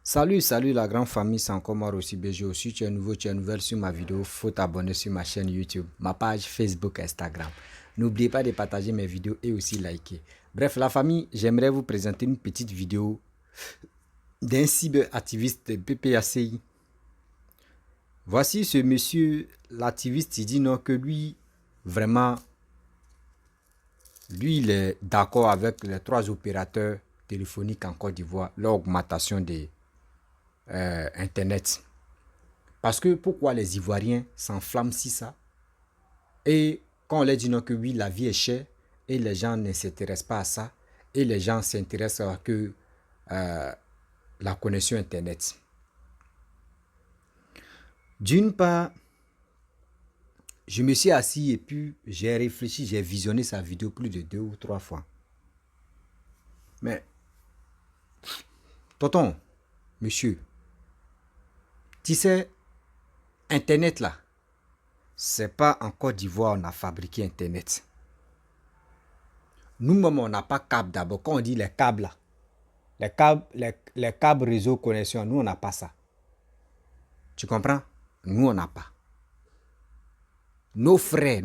Salut la grande famille, c'est encore moi aussi BG. Si tu es nouveau, tu es nouvelle sur ma vidéo, faut t'abonner sur ma chaîne YouTube, ma page Facebook, Instagram. N'oubliez pas de partager mes vidéos et aussi liker. Bref, la famille, j'aimerais vous présenter une petite vidéo d'un cyberactiviste de PPACI. Voici ce monsieur, l'activiste, il dit non que vraiment, lui, il est d'accord avec les 3 opérateurs téléphoniques en Côte d'Ivoire, l'augmentation des Internet. Parce que pourquoi les Ivoiriens s'enflamment si ça? Et quand on leur dit non que oui, la vie est chère et les gens ne s'intéressent pas à ça et les gens s'intéressent à que la connexion Internet. D'une part, je me suis assis et puis j'ai réfléchi, j'ai visionné sa vidéo plus de 2 ou 3 fois. Mais, tonton, monsieur, tu sais, Internet là, c'est pas en Côte d'Ivoire on a fabriqué Internet. Nous-mêmes, on n'a pas câble d'abord. Quand on dit les câbles là, les câbles réseau connexion, nous, on n'a pas ça. Tu comprends? Nous, on n'a pas. Nos frères,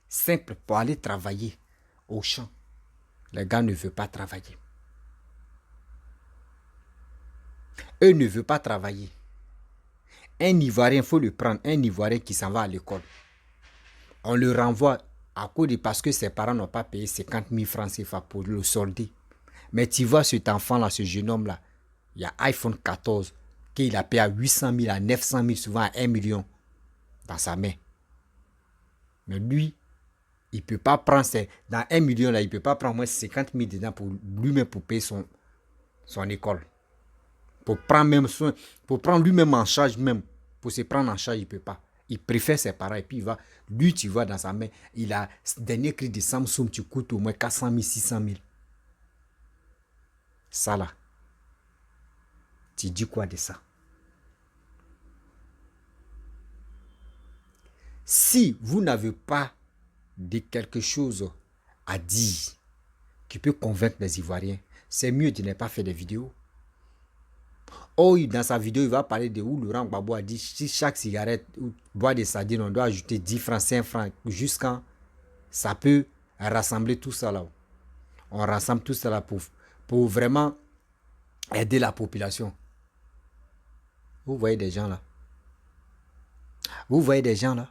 simples pour aller travailler au champ, les gars ne veulent pas travailler. Eux ne veulent pas travailler. Un Ivoirien, il faut le prendre, un Ivoirien qui s'en va à l'école. On le renvoie à cause de parce que ses parents n'ont pas payé 50 000 francs CFA pour le solder. Mais tu vois cet enfant-là, ce jeune homme-là, il y a iPhone 14 qu'il a payé à 800 000, à 900 000, souvent à 1 million dans sa main. Mais lui, il ne peut pas prendre, dans 1 million, là, il ne peut pas prendre moins 50 000 dedans pour lui-même pour payer son école. Pour prendre lui-même en charge, même, pour se prendre en charge, il ne peut pas. Il préfère ses parents et puis il va, lui, tu vois dans sa main, il a ce dernier cri de Samsung, tu coûtes au moins 400 000, 600 000. Ça là, tu dis quoi de ça? Si vous n'avez pas de quelque chose à dire qui peut convaincre les Ivoiriens, c'est mieux de ne pas faire des vidéos. Oh, dans sa vidéo, il va parler de où Laurent Gbagbo a dit si chaque cigarette ou boire des sardines, on doit ajouter 10 francs, 5 francs, jusqu'à ça peut rassembler tout ça là. On rassemble tout ça là pour vraiment aider la population. Vous voyez des gens là. Vous voyez des gens là.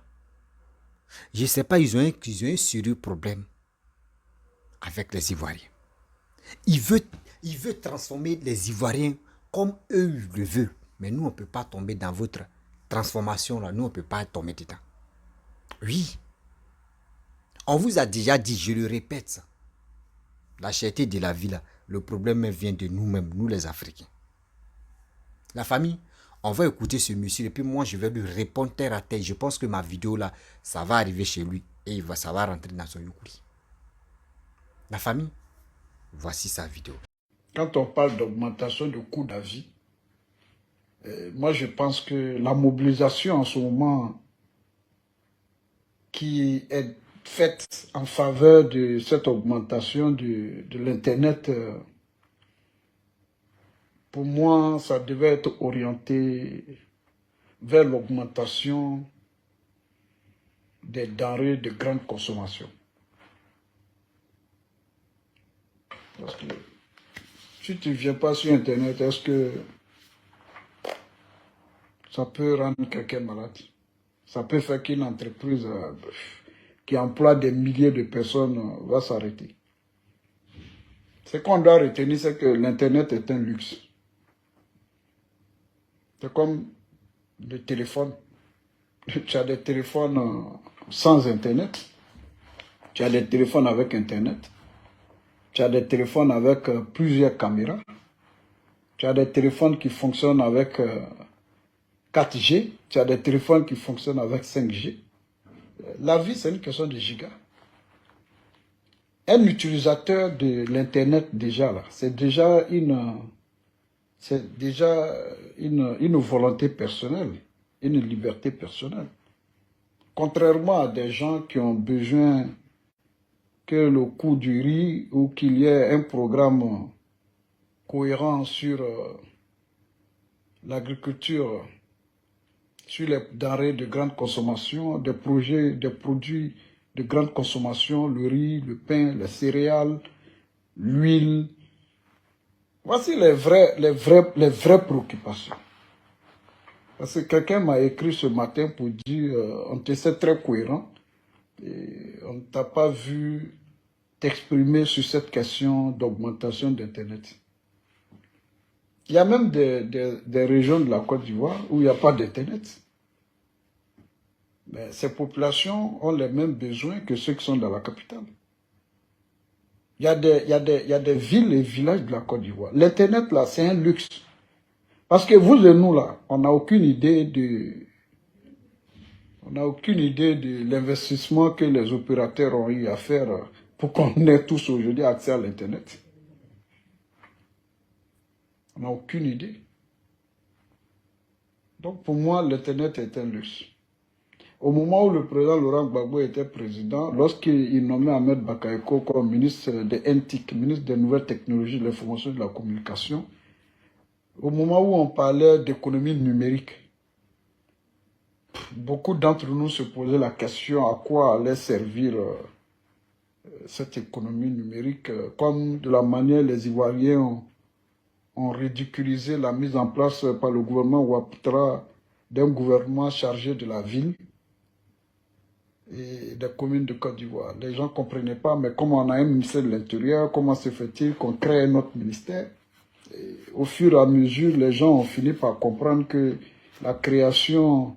Je ne sais pas, ils ont un sérieux problème avec les Ivoiriens. Il veut transformer les Ivoiriens comme eux le veulent. Mais nous, on ne peut pas tomber dans votre transformation là. Nous, on ne peut pas tomber dedans. Oui. On vous a déjà dit, je le répète ça. La cherté de la vie là, le problème vient de nous-mêmes, nous les Africains. La famille, on va écouter ce monsieur et puis moi je vais lui répondre terre à terre. Je pense que ma vidéo là, ça va arriver chez lui et ça va rentrer dans son yukuri. La famille, voici sa vidéo. Quand on parle d'augmentation du coût de la vie, moi je pense que la mobilisation en ce moment qui est faite en faveur de cette augmentation de l'Internet, pour moi, ça devait être orienté vers l'augmentation des denrées de grande consommation. Parce que si tu ne viens pas sur Internet, est-ce que ça peut rendre quelqu'un malade? Ça peut faire qu'une entreprise qui emploie des milliers de personnes va s'arrêter. Ce qu'on doit retenir, c'est que l'Internet est un luxe. C'est comme le téléphone. Tu as des téléphones sans Internet. Tu as des téléphones avec Internet. Tu as des téléphones avec plusieurs caméras. Tu as des téléphones qui fonctionnent avec 4G. Tu as des téléphones qui fonctionnent avec 5G. La vie, c'est une question de gigas. Un utilisateur de l'Internet, déjà, là, c'est déjà une volonté personnelle, une liberté personnelle. Contrairement à des gens qui ont besoin que le coût du riz ou qu'il y ait un programme cohérent sur l'agriculture, sur les denrées de grande consommation, des produits de grande consommation, le riz, le pain, les céréales, l'huile. Voici les vraies préoccupations. Parce que quelqu'un m'a écrit ce matin pour dire on te sait très cohérent et on ne t'a pas vu t'exprimer sur cette question d'augmentation d'Internet. Il y a même des régions de la Côte d'Ivoire où il n'y a pas d'Internet. Mais ces populations ont les mêmes besoins que ceux qui sont dans la capitale. Il y a des villes et villages de la Côte d'Ivoire. L'Internet, là, c'est un luxe. Parce que vous et nous, là, on n'a aucune idée de l'investissement que les opérateurs ont eu à faire pour qu'on ait tous aujourd'hui accès à l'Internet. On n'a aucune idée. Donc pour moi, l'Internet est un luxe. Au moment où le président Laurent Gbagbo était président, lorsqu'il nommait Ahmed Bakayoko comme ministre de NTIC, ministre des Nouvelles Technologies, de l'Information et de la Communication, au moment où on parlait d'économie numérique, beaucoup d'entre nous se posaient la question à quoi allait servir cette économie numérique, comme de la manière les Ivoiriens ont ridiculisé la mise en place par le gouvernement Ouattara d'un gouvernement chargé de la ville et des communes de Côte d'Ivoire. Les gens ne comprenaient pas, mais comme on a un ministère de l'Intérieur, comment se fait-il qu'on crée un autre ministère? Et au fur et à mesure, les gens ont fini par comprendre que la création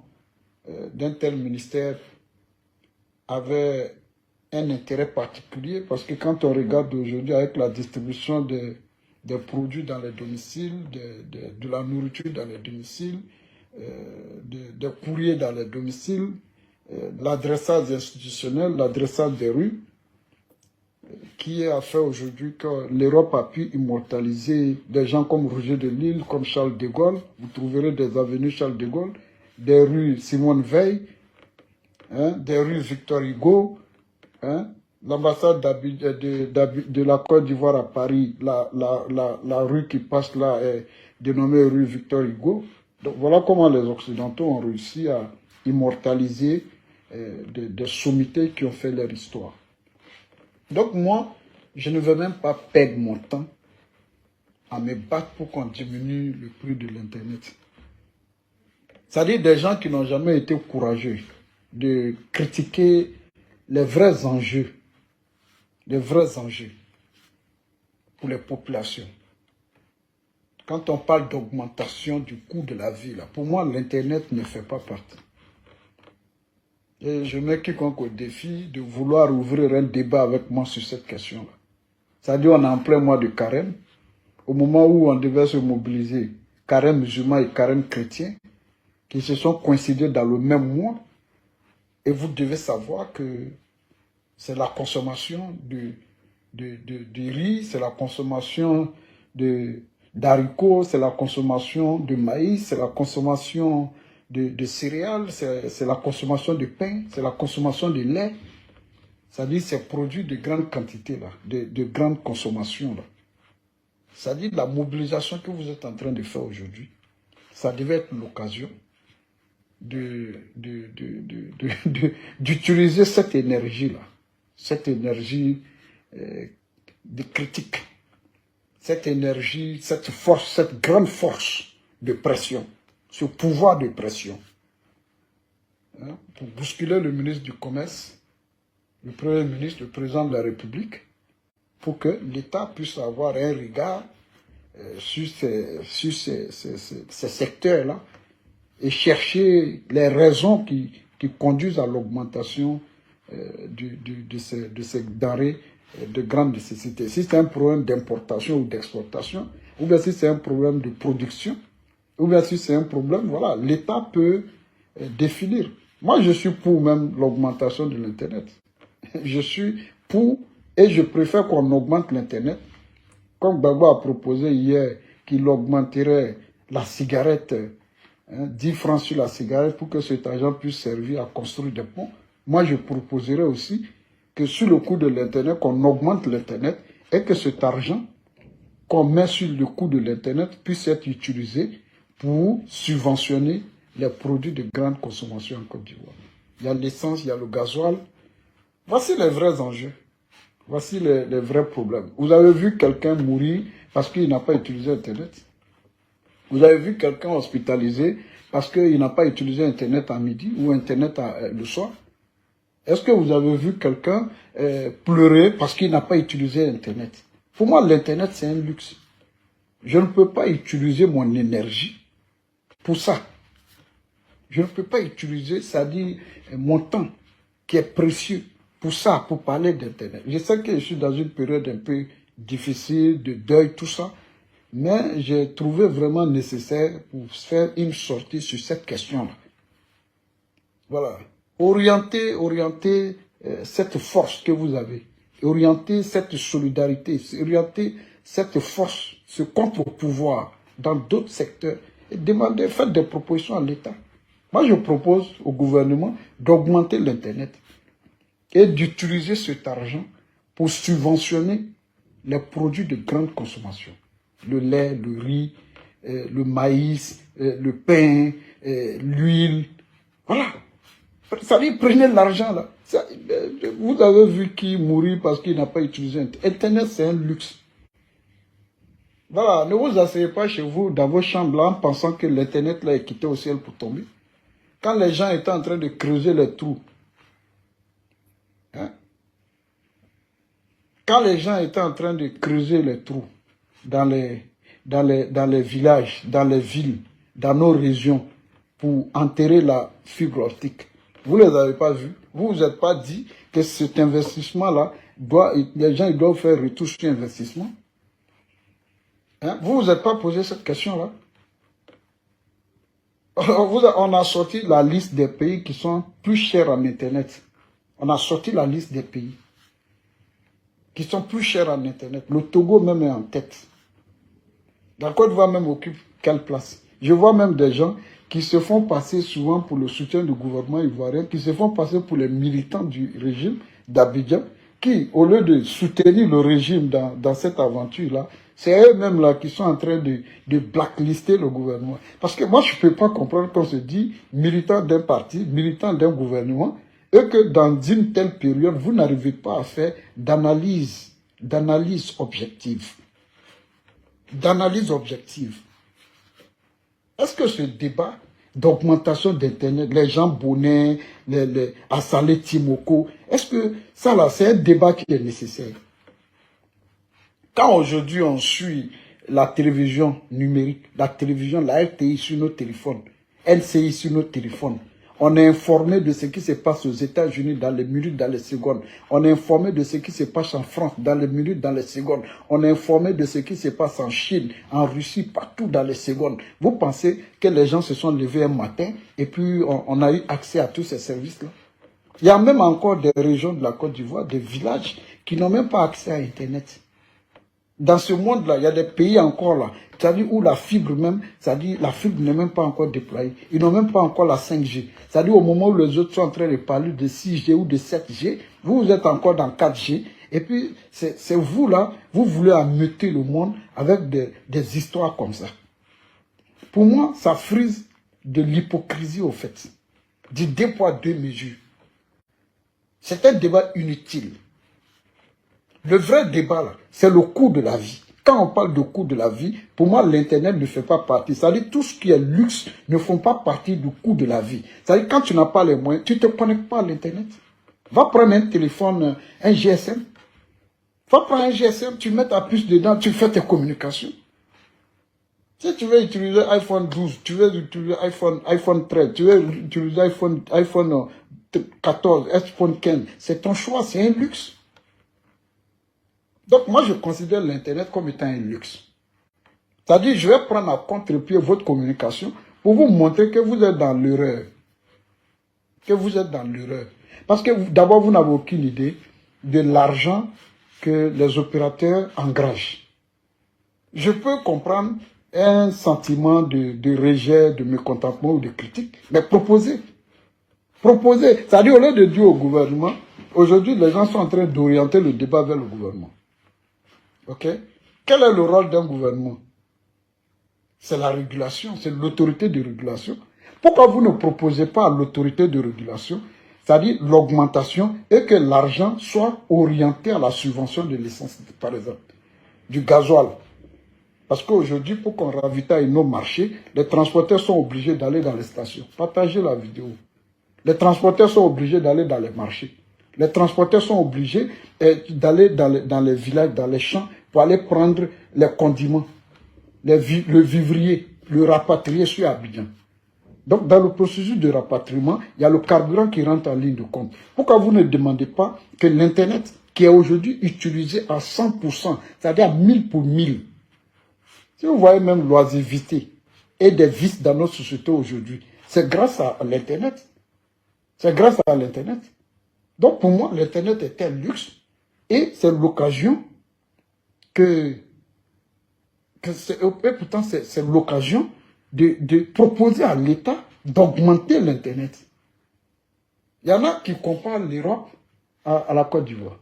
d'un tel ministère avait un intérêt particulier, parce que quand on regarde aujourd'hui avec la distribution des produits dans les domiciles, de la nourriture dans les domiciles, des courriers dans les domiciles, l'adressage institutionnel, l'adressage des rues, qui a fait aujourd'hui que l'Europe a pu immortaliser des gens comme Roger de Lille, comme Charles de Gaulle. Vous trouverez des avenues Charles de Gaulle, des rues Simone Veil, des rues Victor Hugo, l'ambassade de la Côte d'Ivoire à Paris, la rue qui passe là est dénommée rue Victor Hugo. Donc voilà comment les Occidentaux ont réussi à immortaliser des sommités qui ont fait leur histoire. Donc moi, je ne veux même pas perdre mon temps à me battre pour qu'on diminue le prix de l'Internet. C'est-à-dire des gens qui n'ont jamais été courageux de critiquer les vrais enjeux pour les populations. Quand on parle d'augmentation du coût de la vie, là, pour moi, l'Internet ne fait pas partie. Et je mets quiconque au défi de vouloir ouvrir un débat avec moi sur cette question-là. C'est-à-dire on est en plein mois de carême, au moment où on devait se mobiliser, carême musulman et carême chrétien, qui se sont coïncidés dans le même mois, et vous devez savoir que c'est la consommation du riz, c'est la consommation d'haricots, c'est la consommation de maïs, c'est la consommation de céréales, c'est la consommation de pain, c'est la consommation de lait. C'est-à-dire ces produits de grande quantité, là, de grande consommation. Là. C'est-à-dire la mobilisation que vous êtes en train de faire aujourd'hui, ça devait être l'occasion d'utiliser cette énergie-là, cette énergie de critique, cette énergie, cette force, cette grande force de pression, ce pouvoir de pression, pour bousculer le ministre du Commerce, le Premier ministre, le Président de la République, pour que l'État puisse avoir un regard sur ces secteurs-là et chercher les raisons qui conduisent à l'augmentation de ces denrées de grande nécessité. Si c'est un problème d'importation ou d'exportation, ou bien si c'est un problème de production, ou bien si c'est un problème, voilà, l'État peut définir. Moi, je suis pour même l'augmentation de l'Internet. Je suis pour, et je préfère qu'on augmente l'Internet. Comme Gbagbo a proposé hier qu'il augmenterait la cigarette, 10 francs sur la cigarette pour que cet argent puisse servir à construire des ponts. Moi, je proposerais aussi que sur le coût de l'Internet, qu'on augmente l'Internet et que cet argent qu'on met sur le coût de l'Internet puisse être utilisé pour subventionner les produits de grande consommation en Côte d'Ivoire. Il y a l'essence, il y a le gasoil. Voici les vrais enjeux. Voici les vrais problèmes. Vous avez vu quelqu'un mourir parce qu'il n'a pas utilisé Internet. Vous avez vu quelqu'un hospitalisé parce qu'il n'a pas utilisé Internet à midi ou Internet le soir. Est-ce que vous avez vu quelqu'un pleurer parce qu'il n'a pas utilisé Internet? Pour moi, l'Internet, c'est un luxe. Je ne peux pas utiliser mon énergie pour ça. Je ne peux pas utiliser, c'est-à-dire mon temps qui est précieux pour ça, pour parler d'Internet. Je sais que je suis dans une période un peu difficile, de deuil, tout ça, mais j'ai trouvé vraiment nécessaire pour faire une sortie sur cette question-là. Voilà. Orienter cette force que vous avez, orienter cette solidarité, orienter cette force, ce contre-pouvoir dans d'autres secteurs et demander, faites des propositions à l'État. Moi, je propose au gouvernement d'augmenter l'Internet et d'utiliser cet argent pour subventionner les produits de grande consommation. Le lait, le riz, le maïs, le pain, l'huile. Voilà. Ça dit, prenez l'argent là. Vous avez vu qui mourit parce qu'il n'a pas utilisé Internet. Internet, c'est un luxe. Voilà, ne vous asseyez pas chez vous dans vos chambres là en pensant que l'Internet là est quitté au ciel pour tomber. Quand les gens étaient en train de creuser les trous, hein? Quand les gens étaient en train de creuser les trous dans les villages, dans les villes, dans nos régions, pour enterrer la fibre optique, vous ne les avez pas vus. Vous vous êtes pas dit que cet investissement-là, les gens ils doivent faire retour sur investissement. Hein? Vous vous êtes pas posé cette question-là. On a sorti la liste des pays qui sont plus chers en Internet. On a sorti la liste des pays qui sont plus chers en Internet. Le Togo même est en tête. La Côte d'Ivoire même occupe quelle place? Je vois même des gens qui se font passer souvent pour le soutien du gouvernement ivoirien, qui se font passer pour les militants du régime d'Abidjan, qui, au lieu de soutenir le régime dans cette aventure-là, c'est eux-mêmes là qui sont en train de blacklister le gouvernement. Parce que moi, je ne peux pas comprendre qu'on se dit militant d'un parti, militant d'un gouvernement, et que dans une telle période, vous n'arrivez pas à faire d'analyse objective. D'analyse objective. Est-ce que ce débat d'augmentation d'Internet, les gens Bonnet, les Assalé Timoko, est-ce que ça là, c'est un débat qui est nécessaire? Quand aujourd'hui on suit la télévision numérique, la télévision, la RTI sur nos téléphones, NCI sur nos téléphones, on est informé de ce qui se passe aux États-Unis dans les minutes, dans les secondes. On est informé de ce qui se passe en France dans les minutes, dans les secondes. On est informé de ce qui se passe en Chine, en Russie, partout dans les secondes. Vous pensez que les gens se sont levés un matin et puis on a eu accès à tous ces services-là? Il y a même encore des régions de la Côte d'Ivoire, des villages qui n'ont même pas accès à Internet. Dans ce monde-là, il y a des pays encore là, c'est-à-dire où la fibre même, c'est-à-dire la fibre n'est même pas encore déployée. Ils n'ont même pas encore la 5G. C'est-à-dire au moment où les autres sont en train de parler de 6G ou de 7G, vous êtes encore dans 4G. Et puis, c'est vous là, vous voulez ameuter le monde avec des histoires comme ça. Pour moi, ça frise de l'hypocrisie au fait. Du deux poids, deux mesures. C'est un débat inutile. Le vrai débat, là, c'est le coût de la vie. Quand on parle de coût de la vie, pour moi, l'Internet ne fait pas partie. C'est-à-dire, tout ce qui est luxe ne font pas partie du coût de la vie. C'est-à-dire, quand tu n'as pas les moyens, tu ne te connectes pas à l'Internet. Va prendre un téléphone, un GSM. Va prendre un GSM, tu mets ta puce dedans, tu fais tes communications. Si tu veux utiliser iPhone 12, tu veux utiliser iPhone 13, tu veux utiliser iPhone 14, iPhone 15, c'est ton choix, c'est un luxe. Donc, moi, je considère l'Internet comme étant un luxe. C'est-à-dire, je vais prendre à contre-pied votre communication pour vous montrer que vous êtes dans l'erreur. Que vous êtes dans l'erreur. Parce que, d'abord, vous n'avez aucune idée de l'argent que les opérateurs engagent. Je peux comprendre un sentiment de rejet, de mécontentement ou de critique, mais proposez. Proposez. C'est-à-dire, au lieu de dire au gouvernement, aujourd'hui, les gens sont en train d'orienter le débat vers le gouvernement. Ok? Quel est le rôle d'un gouvernement? c'est la régulation, c'est l'autorité de régulation. Pourquoi vous ne proposez pas à l'autorité de régulation, c'est-à-dire l'augmentation, et que l'argent soit orienté à la subvention de l'essence, par exemple, du gasoil? Parce qu'aujourd'hui, pour qu'on ravitaille nos marchés, les transporteurs sont obligés d'aller dans les stations. Partagez la vidéo. Les transporteurs sont obligés d'aller dans les marchés. Les transporteurs sont obligés d'aller dans les villages, dans les champs, pour aller prendre les condiments, le vivrier, le rapatrier sur Abidjan. Donc, dans le processus de rapatriement, il y a le carburant qui rentre en ligne de compte. Pourquoi vous ne demandez pas que l'Internet, qui est aujourd'hui utilisé à 100%, c'est-à-dire 1000 pour 1000, si vous voyez même l'oisiveté et des vices dans notre société aujourd'hui, c'est grâce à l'Internet. C'est grâce à l'Internet. Donc, pour moi, l'Internet est un luxe et c'est l'occasion et pourtant, c'est l'occasion de proposer à l'État d'augmenter l'Internet. Il y en a qui comparent l'Europe à la Côte d'Ivoire.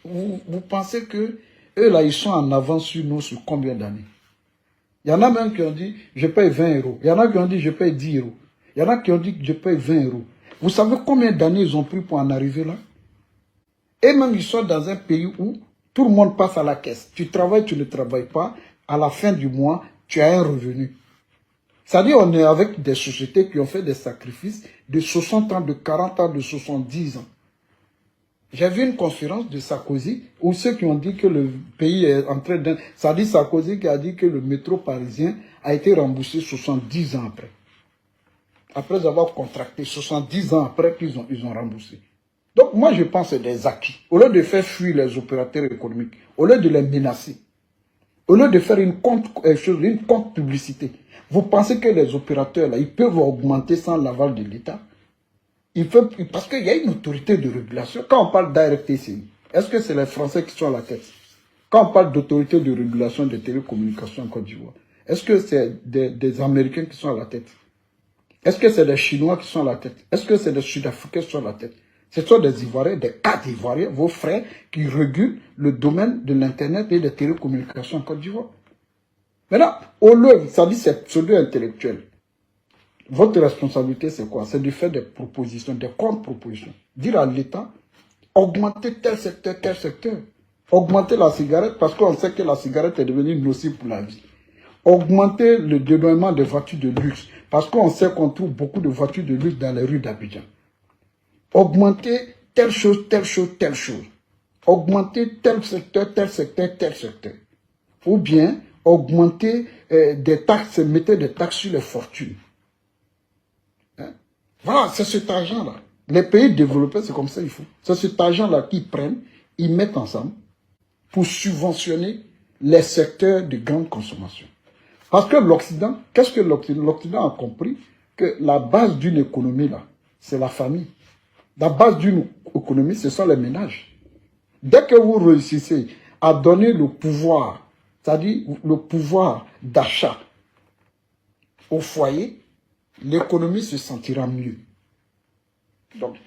Vous pensez que eux, là, ils sont en avance sur nous sur combien d'années? Il y en a même qui ont dit, je paye 20 euros. Il y en a qui ont dit, je paye 10 euros. Il y en a qui ont dit, je paye 20 euros. Vous savez combien d'années ils ont pris pour en arriver là? Et même, ils sont dans un pays où tout le monde passe à la caisse. Tu travailles, tu ne travailles pas. À la fin du mois, tu as un revenu. C'est-à-dire, on est avec des sociétés qui ont fait des sacrifices de 60 ans, de 40 ans, de 70 ans. J'ai vu une conférence de Sarkozy où ceux qui ont dit que le pays est en train de... Ça dit Sarkozy qui a dit que le métro parisien a été remboursé 70 ans après. Après avoir contracté 70 ans après qu'ils ont remboursé. Donc moi je pense que c'est des acquis. Au lieu de faire fuir les opérateurs économiques, au lieu de les menacer, au lieu de faire une contre-publicité, vous pensez que les opérateurs là, ils peuvent augmenter sans l'aval de l'État? Parce qu'il y a une autorité de régulation. Quand on parle d'ARTCI, est-ce que c'est les Français qui sont à la tête? Quand on parle d'autorité de régulation des télécommunications en Côte d'Ivoire, est-ce que c'est des Américains qui sont à la tête? Est-ce que c'est des Chinois qui sont à la tête? Est-ce que c'est des Sud-Africains qui sont à la tête? Ce sont des Ivoiriens, des 4 Ivoiriens, vos frères, qui régulent le domaine de l'Internet et des télécommunications en Côte d'Ivoire. Maintenant, au lieu, ça dit c'est pseudo-intellectuel. Votre responsabilité, c'est quoi? C'est de faire des propositions, des contre-propositions. Dire à l'État, augmenter tel secteur, tel secteur. Augmenter la cigarette, parce qu'on sait que la cigarette est devenue nocive pour la vie. Augmenter le dédommagement des voitures de luxe, parce qu'on sait qu'on trouve beaucoup de voitures de luxe dans les rues d'Abidjan. Augmenter telle chose, telle chose, telle chose. Augmenter tel secteur, tel secteur, tel secteur. Ou bien augmenter des taxes, mettre des taxes sur les fortunes. Hein? Voilà, c'est cet argent-là. Les pays développés, c'est comme ça il faut. C'est cet argent-là qu'ils prennent, ils mettent ensemble pour subventionner les secteurs de grande consommation. Parce que l'Occident, qu'est-ce que l'Occident? L'Occident a compris que la base d'une économie, là, c'est la famille. La base d'une économie, ce sont les ménages. Dès que vous réussissez à donner le pouvoir, c'est-à-dire le pouvoir d'achat au foyer, l'économie se sentira mieux. Donc,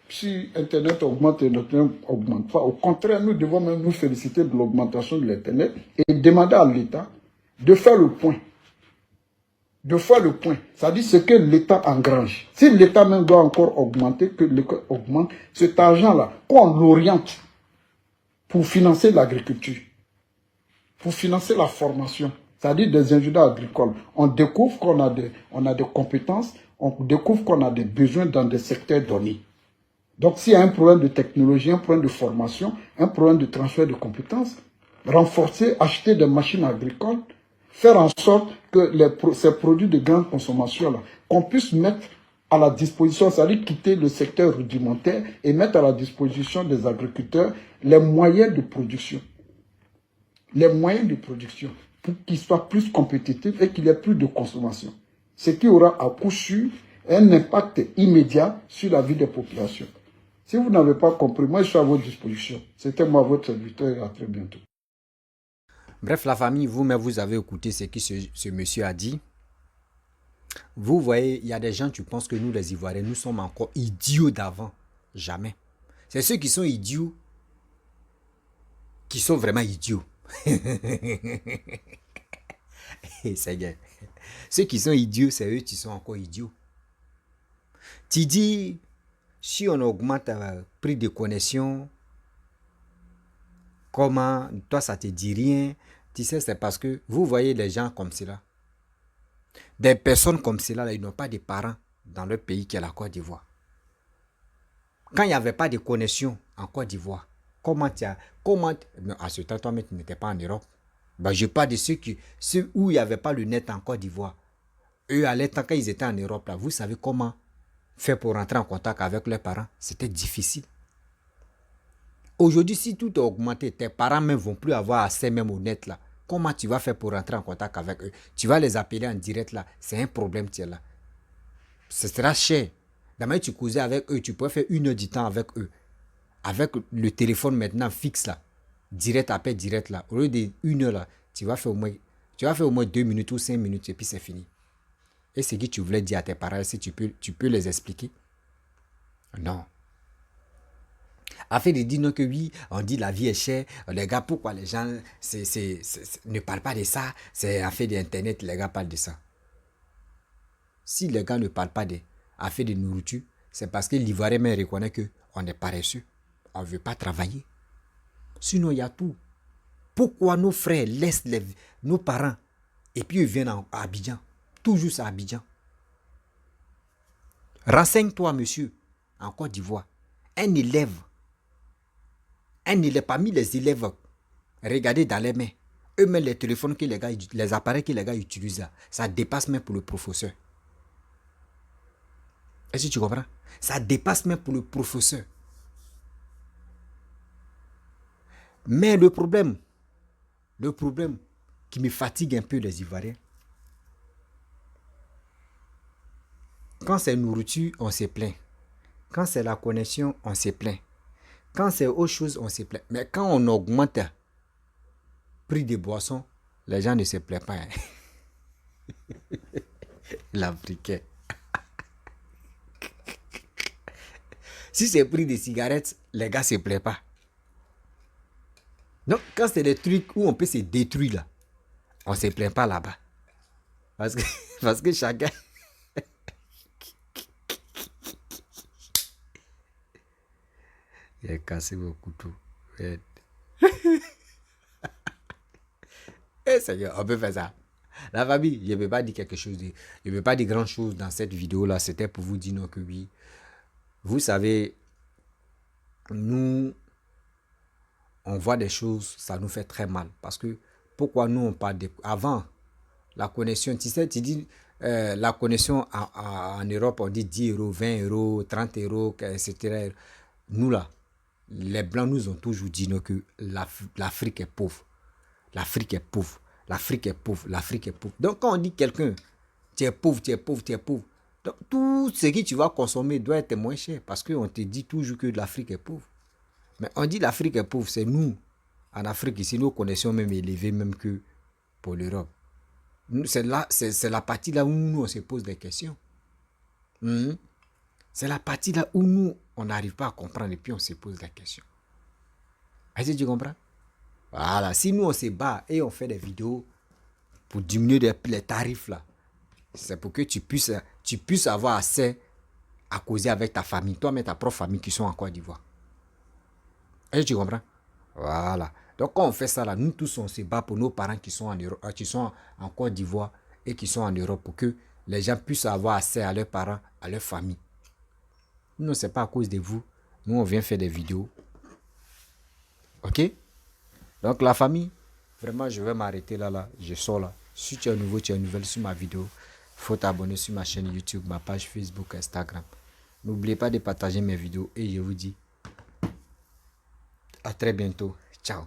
si Internet augmente et Internet n'augmente pas, au contraire, nous devons même nous féliciter de l'augmentation de l'Internet et demander à l'État de faire le point. De faire le point. C'est-à-dire ce que l'État engrange. Si l'État même doit encore augmenter, que l'État augmente, cet argent-là, qu'on l'oriente pour financer l'agriculture, pour financer la formation, c'est-à-dire des ingénieurs agricoles. On découvre qu'on a des compétences, on découvre qu'on a des besoins dans des secteurs donnés. Donc s'il y a un problème de technologie, un problème de formation, un problème de transfert de compétences, renforcer, acheter des machines agricoles, faire en sorte que ces produits de grande consommation-là, qu'on puisse mettre à la disposition, c'est-à-dire quitter le secteur rudimentaire et mettre à la disposition des agriculteurs les moyens de production. Les moyens de production pour qu'ils soient plus compétitifs et qu'il y ait plus de consommation. Ce qui aura à coup sûr un impact immédiat sur la vie des populations. Si vous n'avez pas compris, moi je suis à votre disposition. C'était moi votre serviteur et à très bientôt. Bref, la famille, vous-même, vous avez écouté ce que ce monsieur a dit. Vous voyez, il y a des gens qui pensent que nous, les Ivoiriens, nous sommes encore idiots d'avant. Jamais. C'est ceux qui sont idiots qui sont vraiment idiots. Seigneur. Ceux qui sont idiots, c'est eux qui sont encore idiots. Tu dis, si on augmente le prix de connexion, comment, toi ça te dit rien. Tu sais, c'est parce que vous voyez les gens comme cela. Des personnes comme cela, là, ils n'ont pas de parents dans leur pays qui est la Côte d'Ivoire. Quand il n'y avait pas de connexion en Côte d'Ivoire, à ce temps, toi, tu n'étais pas en Europe. Ben, je parle de ceux où il n'y avait pas le net en Côte d'Ivoire. Eux, à l'état, quand ils étaient en Europe, là, vous savez comment faire pour rentrer en contact avec leurs parents? C'était difficile. Aujourd'hui, si tout a augmenté, tes parents même ne vont plus avoir accès même au net là. Comment tu vas faire pour rentrer en contact avec eux? Tu vas les appeler en direct là. C'est un problème, tu es là. Ce sera cher. Demain, tu causais avec eux, tu peux faire 1 heure du temps avec eux. Avec le téléphone maintenant fixe là. Direct, appel direct là. Au lieu de 1 heure là, tu vas faire au moins 2 minutes ou 5 minutes et puis c'est fini. Et ce que tu voulais dire à tes parents, si tu peux les expliquer? Non. Afin de dire non que oui, on dit la vie est chère. Les gars, pourquoi les gens ne parlent pas de ça? C'est afin d'Internet, les gars parlent de ça. Si les gars ne parlent pas d'affaires de nourriture, c'est parce que l'Ivoirien même reconnaît qu'on est paresseux. On ne veut pas travailler. Sinon, il y a tout. Pourquoi nos frères laissent nos parents et puis ils viennent à Abidjan? Toujours à Abidjan. Renseigne-toi, monsieur, en Côte d'Ivoire. Un élève parmi les élèves, regardez dans les mains, eux-mêmes les téléphones que les gars, les appareils que les gars utilisent, ça dépasse même pour le professeur. Est-ce que tu comprends? Ça dépasse même pour le professeur. Mais le problème qui me fatigue un peu les Ivoiriens, quand c'est nourriture, on se plaint. Quand c'est la connexion, on se plaint. Quand c'est autre chose, on se plaint. Mais quand on augmente le prix des boissons, les gens ne se plaignent pas. L'Africain. Si c'est le prix des cigarettes, les gars ne se plaignent pas. Donc, quand c'est des trucs où on peut se détruire, là, on ne se plaint pas là-bas. Parce que chacun... Il a cassé mon couteau. Eh Seigneur, on peut faire ça. La famille, je ne peux pas dire quelque chose. Je ne peux pas dire grand chose dans cette vidéo-là. C'était pour vous dire non que oui. Vous savez, nous, on voit des choses, ça nous fait très mal. Parce que, pourquoi nous, on parle de... Avant, la connexion, tu sais, tu dis, la connexion en Europe, on dit 10 euros, 20 euros, 30 euros, etc. Nous, là, les Blancs nous ont toujours dit non, que l'Afrique est pauvre. L'Afrique est pauvre. L'Afrique est pauvre. L'Afrique est pauvre. Donc, quand on dit quelqu'un, tu es pauvre, tu es pauvre, tu es pauvre, donc, tout ce que tu vas consommer doit être moins cher parce qu'on te dit toujours que l'Afrique est pauvre. Mais on dit l'Afrique est pauvre, c'est nous. En Afrique, ici, nos connexions même élevées même que pour l'Europe. C'est la partie là où nous, on se pose des questions. C'est la partie là où nous, on n'arrive pas à comprendre et puis on se pose des questions. Est-ce que tu comprends? Voilà, si nous, on se bat et on fait des vidéos pour diminuer les tarifs là, c'est pour que tu puisses avoir accès à causer avec ta famille, toi-même ta propre famille qui sont en Côte d'Ivoire. Est-ce que tu comprends? Voilà. Donc quand on fait ça là, nous tous on se bat pour nos parents qui sont en Europe, qui sont en Côte d'Ivoire et qui sont en Europe pour que les gens puissent avoir accès à leurs parents, à leur famille. Nous, c'est pas à cause de vous. Nous, on vient faire des vidéos. Ok? Donc la famille, vraiment, je vais m'arrêter là. Je sors là. Si tu es nouveau, tu es nouvelle sur ma vidéo, il faut t'abonner sur ma chaîne YouTube, ma page Facebook, Instagram. N'oubliez pas de partager mes vidéos et je vous dis à très bientôt. Ciao.